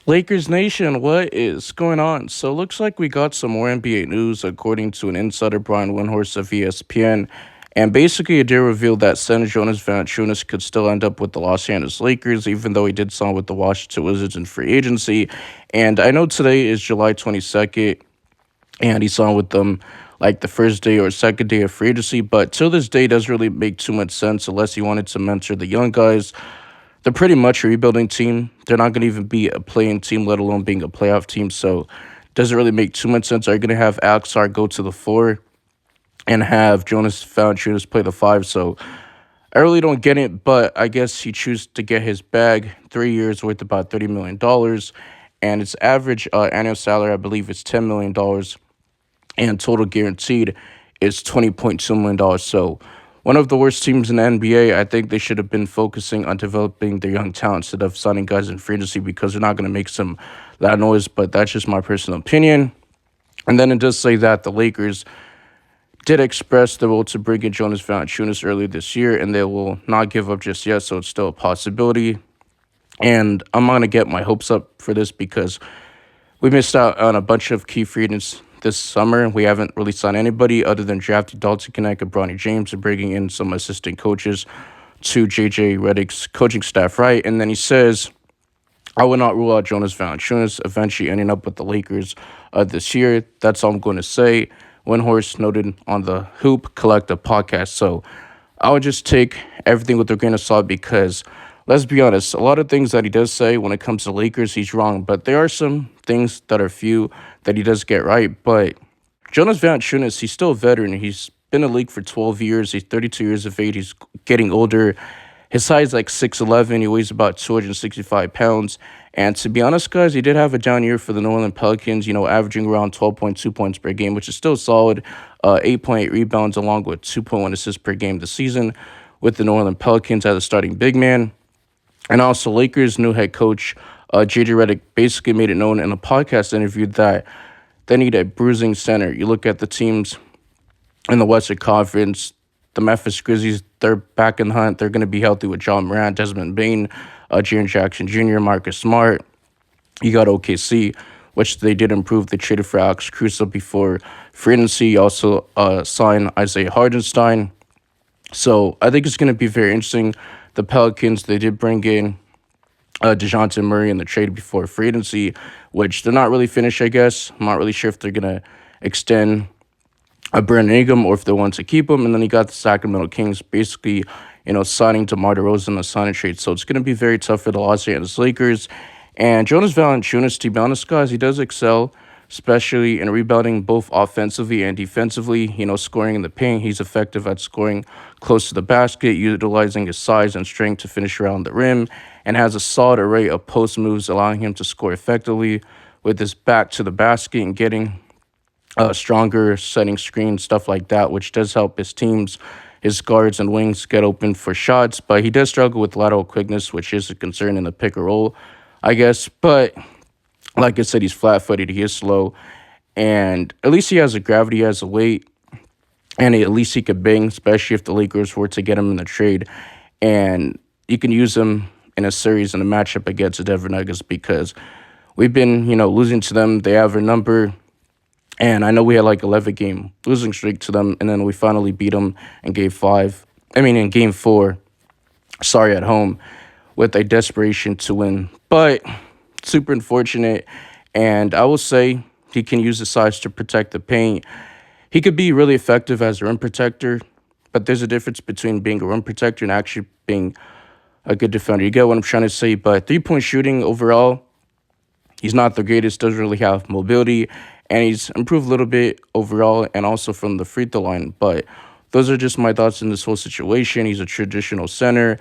Lakers Nation, what is going on? So, it looks like we got some more NBA news according to an insider, Brian Windhorst of ESPN. And basically, it did reveal that center Jonas Valanciunas could still end up with the Los Angeles Lakers, even though he did sign with the Washington Wizards in free agency. And I know today is July 22nd, and he signed with them like the first day or second day of free agency. But till this day, doesn't really make too much sense unless he wanted to mentor the young guys. They're pretty much a rebuilding team. They're not going to even be a playing team, let alone being a playoff team. So, doesn't really make too much sense. Are you going to have Alexar go to the four and have Jonas Valanciunas play the five? So, I really don't get it, but I guess he chose to get his bag. 3 years worth about $30 million, and its average annual salary, I believe, is $10 million, and total guaranteed is $20.2 million. So one of the worst teams in the NBA. I think they should have been focusing on developing their young talent instead of signing guys in free agency because they're not going to make some loud noise. But that's just my personal opinion. And then it does say that the Lakers did express the will to bring in Jonas Valanciunas earlier this year, and they will not give up just yet. So it's still a possibility. And I'm not going to get my hopes up for this because we missed out on a bunch of key free agents this summer. We haven't really signed anybody other than drafting Dalton Connect and Bronny James and bringing in some assistant coaches to JJ Redick's coaching staff, right? And then he says, I would not rule out Jonas Valanciunas eventually ending up with the Lakers this year. That's all I'm going to say. Windhorst noted on the Hoop Collective podcast. So I would just take everything with a grain of salt because let's be honest, a lot of things that he does say when it comes to Lakers, he's wrong. But there are some things that are few that he does get right. But Jonas Valanciunas, he's still a veteran. He's been in the league for 12 years. He's 32 years of age. He's getting older. His height is like 6'11". He weighs about 265 pounds. And to be honest, guys, he did have a down year for the New Orleans Pelicans, averaging around 12.2 points per game, which is still solid. 8.8 rebounds along with 2.1 assists per game this season with the New Orleans Pelicans as a starting big man. And also, Lakers' new head coach, JJ Redick, basically made it known in a podcast interview that they need a bruising center. You look at the teams in the Western Conference, the Memphis Grizzlies, they're back in the hunt. They're going to be healthy with John Morant, Desmond Bain, Jaren Jackson Jr., Marcus Smart. You got OKC, which they did improve. They traded for Alex Caruso before free agency. Also signed Isaiah Hardenstein. So I think it's going to be very interesting. The Pelicans, they did bring in DeJounte Murray in the trade before free agency, which they're not really finished, I guess. I'm not really sure if they're going to extend Brandon Ingram or if they want to keep him. And then you got the Sacramento Kings basically, signing DeMar DeRozan in a sign and trade. So it's going to be very tough for the Los Angeles Lakers. And Jonas Valanciunas, to be honest, guys, he does excel, especially in rebounding both offensively and defensively. Scoring in the paint, he's effective at scoring close to the basket, utilizing his size and strength to finish around the rim, and has a solid array of post moves, allowing him to score effectively with his back to the basket and getting stronger, setting screens, stuff like that, which does help his guards and wings get open for shots. But he does struggle with lateral quickness, which is a concern in the pick and roll, I guess. But like I said, he's flat-footed, he is slow, and at least he has a gravity, he has a weight, and at least he could bang, especially if the Lakers were to get him in the trade. And you can use him in a series in a matchup against the Denver Nuggets because we've been, losing to them. They have our number. And I know we had like 11-game losing streak to them, and then we finally beat them in in game 4, at home, with a desperation to win. But super unfortunate, and I will say he can use his size to protect the paint. He could be really effective as a rim protector, but there's a difference between being a rim protector and actually being a good defender. You get what I'm trying to say? But three-point shooting overall, he's not the greatest, doesn't really have mobility, and he's improved a little bit overall and also from the free throw line. But those are just my thoughts in this whole situation. He's a traditional center.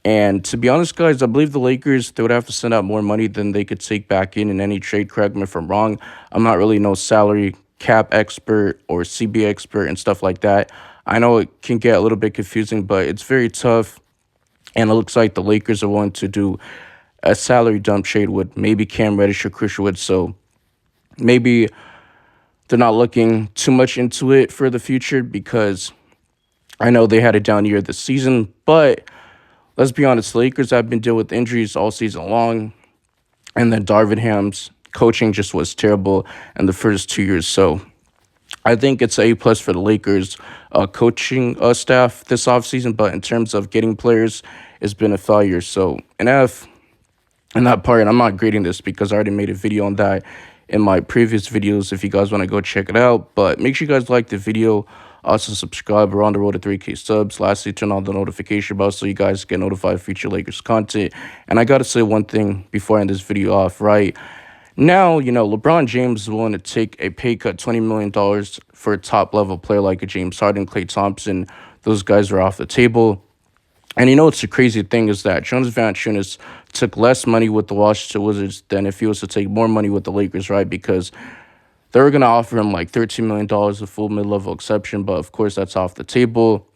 And to be honest, guys, I believe the Lakers, they would have to send out more money than they could take back in any trade. Correct me if I'm wrong. I'm not really no salary cap expert or CB expert and stuff like that. I know it can get a little bit confusing, but it's very tough. And it looks like the Lakers are willing to do a salary dump trade with maybe Cam Reddish or Christian Wood. So maybe they're not looking too much into it for the future because I know they had a down year this season. But let's be honest, the Lakers have been dealing with injuries all season long. and then Darvin Ham's coaching just was terrible in the first 2 years. So I think it's a plus for the Lakers coaching staff this offseason, but in terms of getting players, it's been a failure. So an F in that part. I'm not grading this because I already made a video on that in my previous videos if you guys want to go check it out. But make sure you guys like the video. Also subscribe. We're on the road to 3K subs. Lastly, turn on the notification bell so you guys get notified of future Lakers content. And I got to say one thing before I end this video off, right? Now, LeBron James is willing to take a pay cut, $20 million for a top-level player like a James Harden, Klay Thompson. Those guys are off the table. And what's the crazy thing is that Jonas Valanciunas took less money with the Washington Wizards than if he was to take more money with the Lakers, right? Because they were going to offer him like $13 million, a full mid-level exception, but of course that's off the table.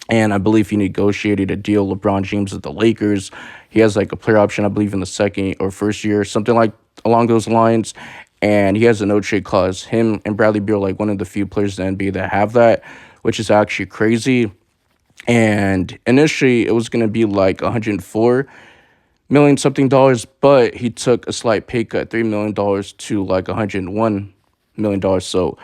And I believe he negotiated a deal, LeBron James with the Lakers. He has like a player option, I believe, in the second or first year, something like along those lines. And he has a no-trade clause. Him and Bradley Beal are like one of the few players in the NBA that have that, which is actually crazy. And initially, it was going to be like 104 million something dollars, but he took a slight pay cut, $3 million to like 101 million dollars. So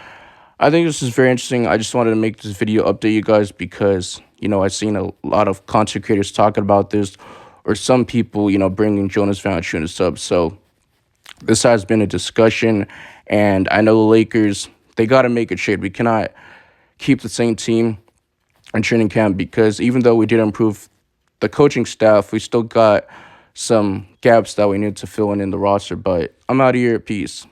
I think this is very interesting. I just wanted to make this video update you guys because I've seen a lot of content creators talking about this, or some people bringing Jonas Valanciunas up. So this has been a discussion, and I know the Lakers, they got to make a trade. We cannot keep the same team in training camp because even though we did improve the coaching staff, we still got some gaps that we need to fill in the roster. But I'm out of here. Peace.